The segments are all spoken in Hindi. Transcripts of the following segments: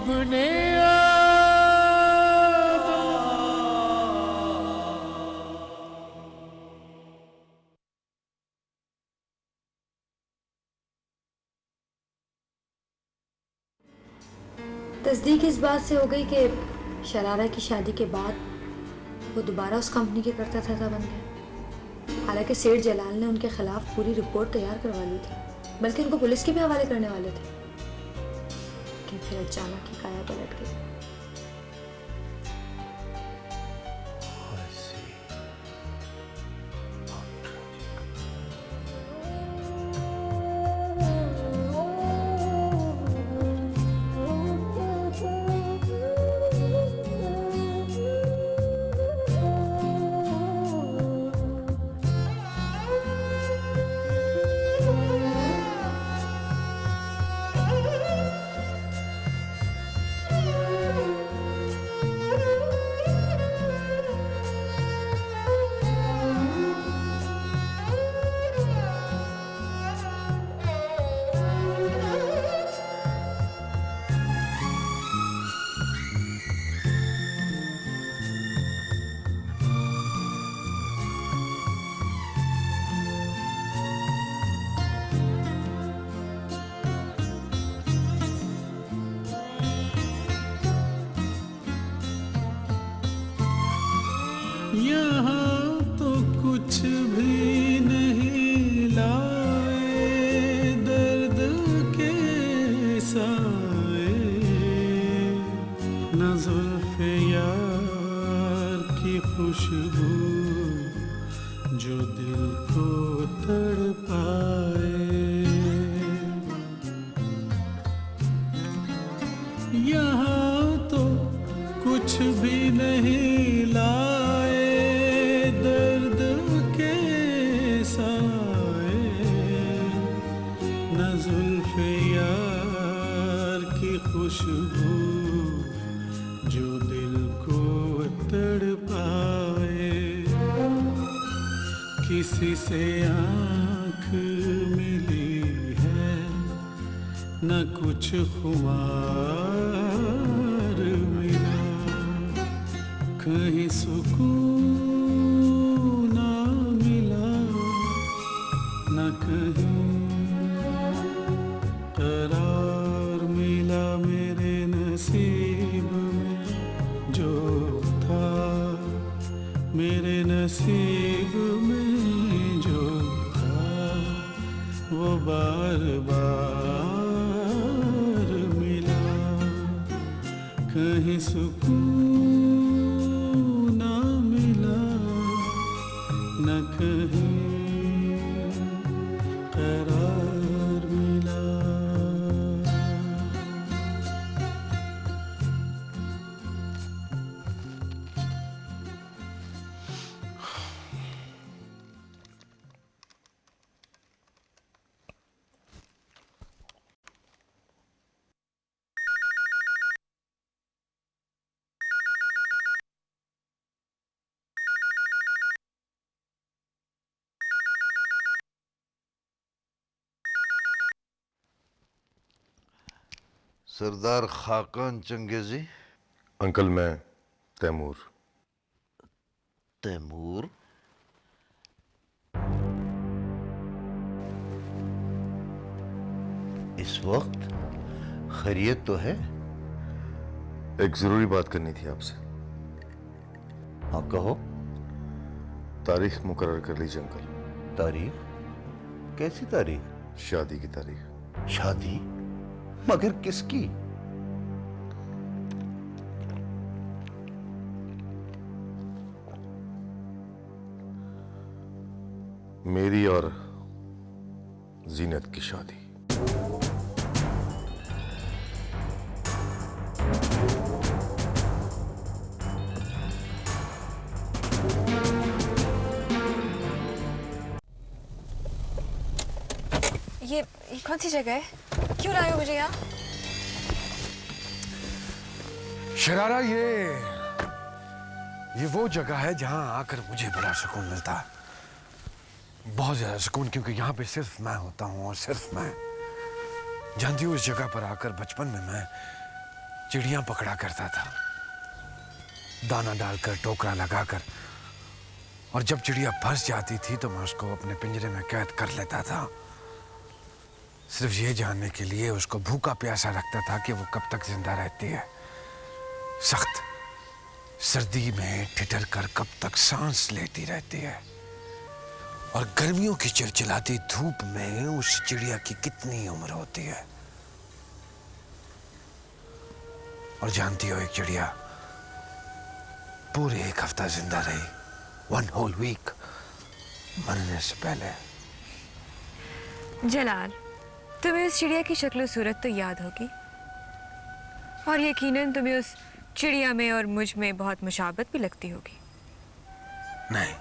अपने तस्दीक इस बात से हो गई कि शरारा की शादी के बाद वो दोबारा उस कंपनी के करता था बन गया। हालांकि सेठ जलाल ने उनके खिलाफ पूरी रिपोर्ट तैयार करवा ली थी, बल्कि उनको पुलिस के भी हवाले करने वाले थे, लेकिन फिर अचानक ही काया पलट गई। यहाँ तो कुछ भी नहीं लाए दर्द के साए, न जुल्फ़े यार की खुशबू जो दिल को तड़पाए। यहाँ तो कुछ भी नहीं लाए दर्द के साए, न जुल्फ़े यार की खुशबू जो दिल को तड़पाए। किसी से आँख मिली है न कुछ खुमार मिला, कहीं सुकून ना मिला न कहीं करार मिला। मेरे नसीब में जो था, मेरे नसीब में जो था, वो बार बार मिला। कहीं सुकून ना मिला न कहीं करार मिला। सरदार खाकान चंगेजी। अंकल मैं तैमूर। तैमूर? इस वक्त खैरियत तो है? एक जरूरी बात करनी थी आपसे। हाँ कहो। तारीख मुकर्रर कर लीजिए अंकल। तारीख? कैसी तारीख? शादी की तारीख। शादी? मगर किसकी? मेरी और जीनत की शादी। ये कौन सी जगह है? क्यों लाए हो मुझे यहाँ? शरारा ये वो जगह है जहां आकर मुझे बड़ा सुकून मिलता है, बहुत ज्यादा सुकून, क्योंकि यहाँ पे सिर्फ मैं होता हूँ और सिर्फ मैं। जानती हूँ, उस जगह पर आकर बचपन में मैं चिड़िया पकड़ा करता था, दाना डालकर, टोकरा लगाकर, और जब चिड़िया फंस जाती थी तो मैं उसको अपने पिंजरे में कैद कर लेता था, सिर्फ ये जानने के लिए उसको भूखा प्यासा रखता था कि वो कब तक जिंदा रहती है। सख्त सर्दी में ठिठर कर कब तक सांस लेती रहती है, और गर्मियों की चिलचिलाती धूप में उस चिड़िया की कितनी उम्र होती है। और जानती हो, एक चिड़िया पूरे एक हफ्ता जिंदा रही, 1 whole week, मरने से पहले। जलाल, तुम्हें उस चिड़िया की शक्ल सूरत तो याद होगी, और यकीनन तुम्हें उस चिड़िया में और मुझ में बहुत मुशाबत भी लगती होगी। नहीं,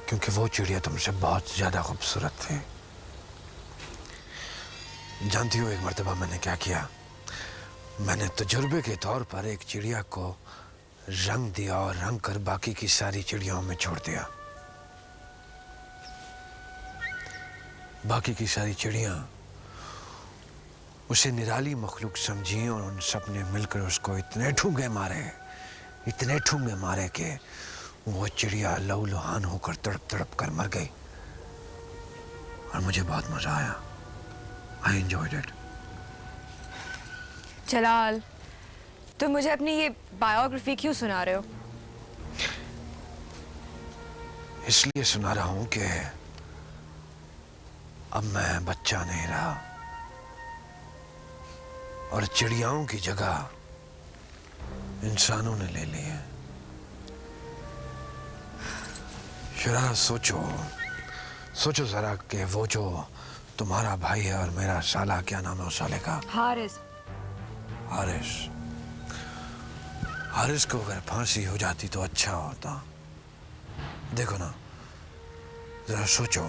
क्योंकि वो चिड़िया तुमसे बहुत ज्यादा खूबसूरत थी। जानती हो, एक मर्तबा मैंने क्या किया? मैंने तजुर्बे के तौर पर एक चिड़िया को रंग दिया और रंग कर बाकी की सारी चिड़ियाओं में छोड़ दिया। बाकी की सारी चिड़ियां उसे निराली मखलूक समझी, और उन सब ने मिलकर उसको इतने ठूंगे मारे कि वो चिड़िया लहूलुहान होकर तड़प तड़प कर मर गई। और मुझे बहुत मजा आया। I enjoyed it. जलाल, तुम मुझे अपनी ये बायोग्राफी क्यों सुना रहे हो? इसलिए सुना रहा हूं कि अब मैं बच्चा नहीं रहा, और चिड़ियाओं की जगह इंसानों ने ले ली है। जरा सोचो जरा कि वो जो तुम्हारा भाई है और मेरा साला, क्या नाम है उस साले का? हारिस। हारिस को अगर फांसी हो जाती तो अच्छा होता। देखो ना, जरा सोचो,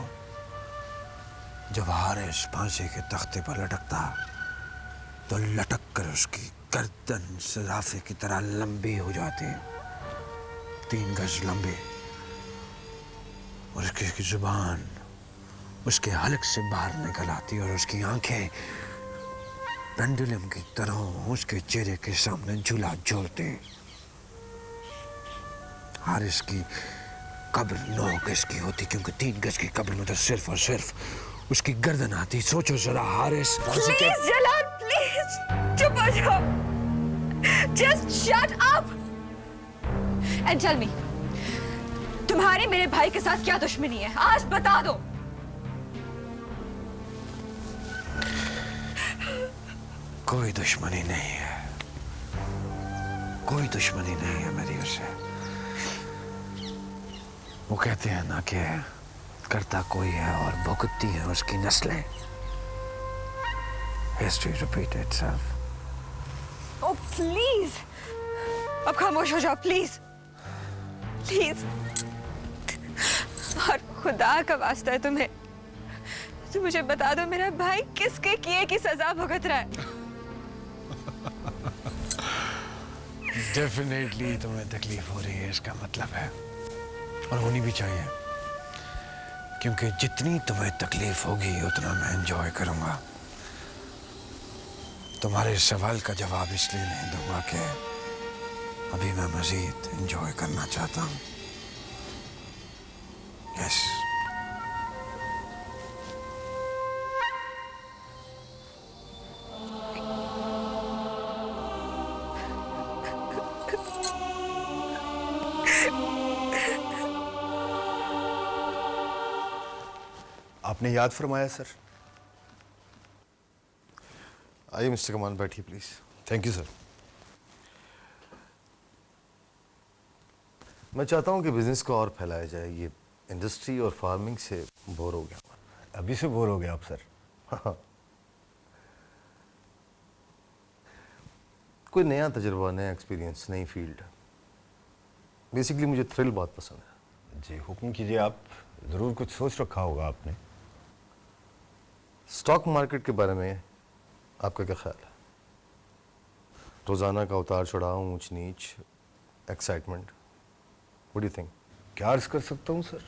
जब हारिस फांसी के तख्ते पर लटकता तो लटक कर उसकी गर्दन सराफे की तरह लंबी हो जाती, 3 गज लंबी, और उसकी जुबान उसके हलक से बाहर निकल आती, और उसकी आंखें पेंडुलम की तरह उसके चेहरे के सामने झूला झूलते। हारिस की कब्र 9 गज की होती, क्योंकि 3 गज की कब्र में तो सिर्फ और सिर्फ उसकी गर्दन आती। सोचो जरा, हारिस प्लीज जलाल, प्लीज चुप हो जाओ। Just shut up and tell me, तुम्हारे मेरे भाई के साथ क्या दुश्मनी है? आज बता दो। कोई दुश्मनी नहीं है, कोई दुश्मनी नहीं है मेरी उसे। वो कहते हैं ना कि करता कोई है और भुगतती है उसकी नस्लें। History repeat itself. Oh please, अब खामोश हो जाओ प्लीज, प्लीज। और खुदा का वास्ता है तुम्हें, तो मुझे बता दो, मेरा भाई किसके किए की सजा भुगत रहा है? डेफिनेटली तुम्हें तकलीफ हो रही है, इसका मतलब है, और होनी भी चाहिए, क्योंकि जितनी तुम्हें तकलीफ होगी उतना मैं एंजॉय करूंगा। तुम्हारे सवाल का जवाब इसलिए नहीं दूंगा कि अभी मैं मजीद एंजॉय करना चाहता हूं। यस। आपने याद फरमाया सर। आइए मिस्टर कमाल, बैठिए प्लीज। Thank you sir. मैं चाहता हूं कि बिजनेस को और फैलाया जाए। ये इंडस्ट्री और फार्मिंग से बोर हो गया। अभी से बोर हो गया आप सर? हाँ। कोई नया तजुर्बा, नया एक्सपीरियंस, नई फील्ड। बेसिकली मुझे थ्रिल बहुत पसंद है। जी हुक्म कीजिए। आप ज़रूर कुछ सोच रखा होगा आपने। स्टॉक मार्केट के बारे में आपका क्या ख्याल है? रोजाना का उतार चढ़ाव, ऊंच नीच, excitement, what do you think? क्या अर्ज कर सकता हूँ सर,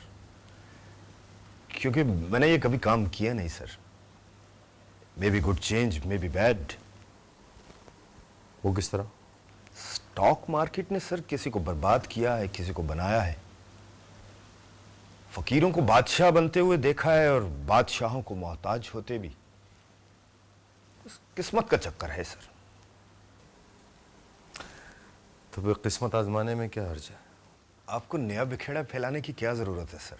क्योंकि मैंने ये कभी काम किया नहीं sir. May be good change, may be bad. वो किस तरह? स्टॉक मार्केट ने सर किसी को बर्बाद किया है, किसी को बनाया है। फकीरों को बादशाह बनते हुए देखा है और बादशाहों को मोहताज होते भी। किस्मत का चक्कर है सर। तो फिर किस्मत आजमाने में क्या हर्ज है? आपको नया बिखेड़ा फैलाने की क्या जरूरत है सर?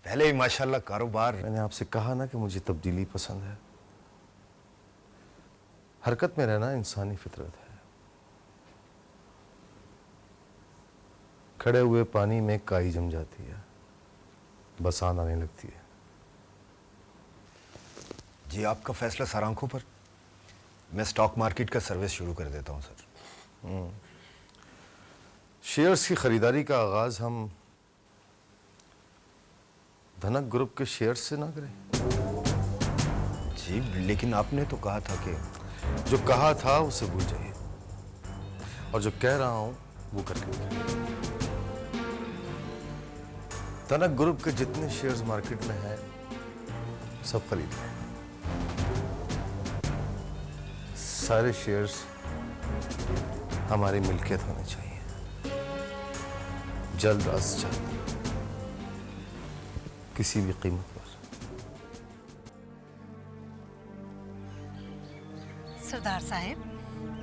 पहले ही माशाल्लाह कारोबार। मैंने आपसे कहा ना कि मुझे तब्दीली पसंद है। हरकत में रहना इंसानी फितरत है। खड़े हुए पानी में काई जम जाती है, बसान आने लगती है। जी आपका फैसला सर आंखों पर। मैं स्टॉक मार्केट का सर्विस शुरू कर देता हूं सर। शेयर्स की खरीदारी का आगाज हम धनक ग्रुप के शेयर्स से ना करें? जी लेकिन आपने तो कहा था कि जो कहा था उसे भूल जाइए और जो कह रहा हूं वो करके दिखाइए। धनक ग्रुप के जितने शेयर्स मार्केट में हैं सब खरीद लें। सारे शेयर्स हमारी मिल्कियत होने चाहिए, जल्द अज जल्द, किसी भी कीमत पर। सरदार साहब,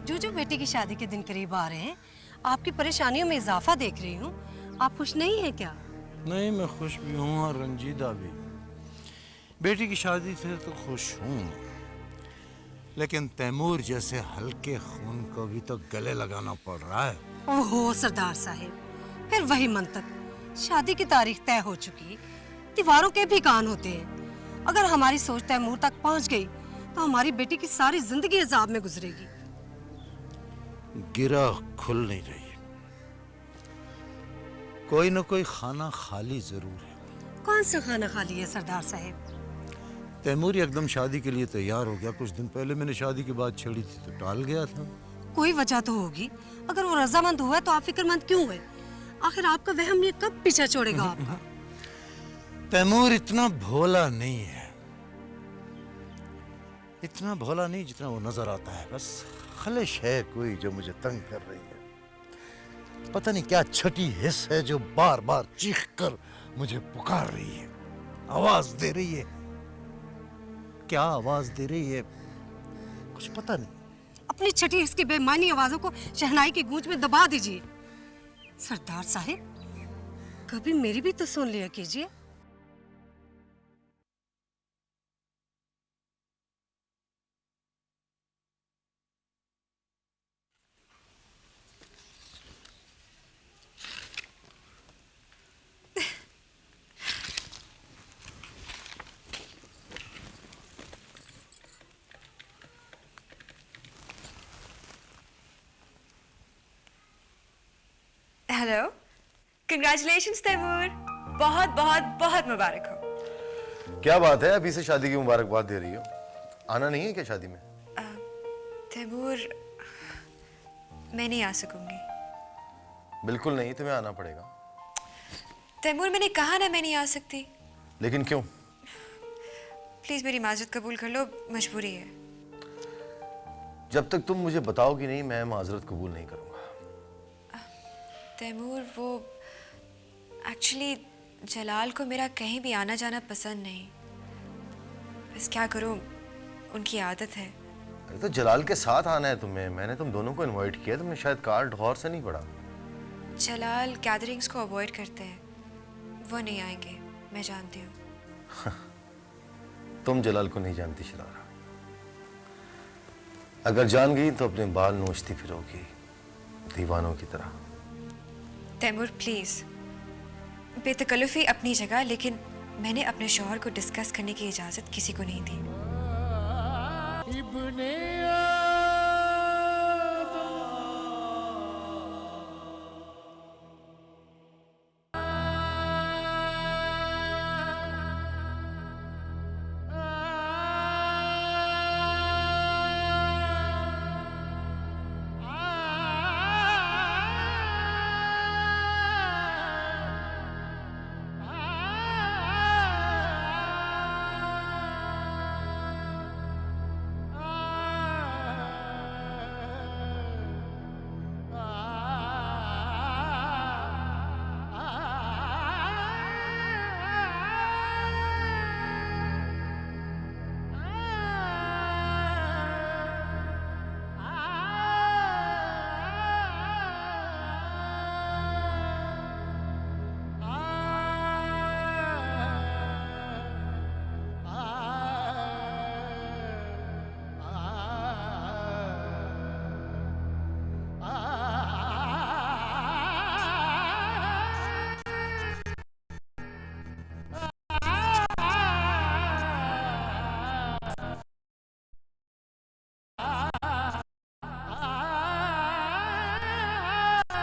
जो बेटी की शादी के दिन करीब आ रहे हैं, आपकी परेशानियों में इजाफा देख रही हूँ। आप खुश नहीं हैं क्या? नहीं, मैं खुश भी हूँ और रंजीदा भी। बेटी की शादी से तो खुश हूँ, लेकिन तैमूर जैसे हल्के खून को भी तो गले लगाना पड़ रहा है। ओहो सरदार साहब, फिर वही मंतक। शादी की तारीख तय हो चुकी, दीवारों के भी कान होते हैं। अगर हमारी सोच तैमूर तक पहुंच गई तो हमारी बेटी की सारी जिंदगी अजाब में गुजरेगी। गिरा खुल नहीं रही, कोई ना कोई खाना खाली जरूर है। कौन सा खाना खाली है सरदार साहब? तैमूर एकदम शादी के लिए तैयार हो गया। कुछ दिन पहले मैंने शादी की बात छेड़ी थी तो टाल गया था। कोई वजह तो होगी। अगर वो रजामंद हुआ तो आप फिक्रमंद क्यों हुए? आखिर आपका वहम ये कब पीछा छोड़ेगा आपका? तैमूर इतना भोला नहीं है, इतना भोला नहीं जितना वो नजर आता है। बस खलिश है कोई जो मुझे तंग कर रही है। पता नहीं क्या छठी हिस्स है जो बार बार चीख कर मुझे पुकार रही है, आवाज दे रही है। क्या आवाज दे रही है कुछ पता नहीं। अपनी छठी हिस्स की बेमानी आवाजों को शहनाई की गूंज में दबा दीजिए। सरदार साहब, कभी मेरी भी तो सुन लिया कीजिए। Hello, congratulations Taimur. बहुत बहुत बहुत मुबारक हो। क्या बात है, अभी से शादी की मुबारकबाद दे रही हो? आना नहीं है क्या शादी में? तैमूर, मैं नहीं आ सकूंगी। बिल्कुल नहीं, तुम्हें आना पड़ेगा। तैमूर, मैंने कहा ना मैं नहीं आ सकती। लेकिन क्यों? प्लीज मेरी माजरत कबूल कर लो, मजबूरी है। जब तक तुम मुझे बताओगी नहीं, मैं माजरत कबूल नहीं करूंगा। तैमूर, वो एक्चुअली जलाल को मेरा कहीं भी आना जाना पसंद नहीं। बस क्या करूं, उनकी आदत है। अरे तो जलाल के साथ आना है तुम्हें। मैंने तुम दोनों को इनवाइट किया, तुमने शायद कार्ड गौर से नहीं पढ़ा। जलाल गैदरिंग्स को अवॉइड करते हैं, वो नहीं आएंगे, मैं जानती हूँ। तुम जलाल को नहीं जानती शरारा। अगर जान गई तो अपने बाल नोचती फिरोगी दीवानों की तरह। तैमूर प्लीज, बेतकल्लुफी अपनी जगह, लेकिन मैंने अपने शौहर को डिस्कस करने की इजाजत किसी को नहीं दी।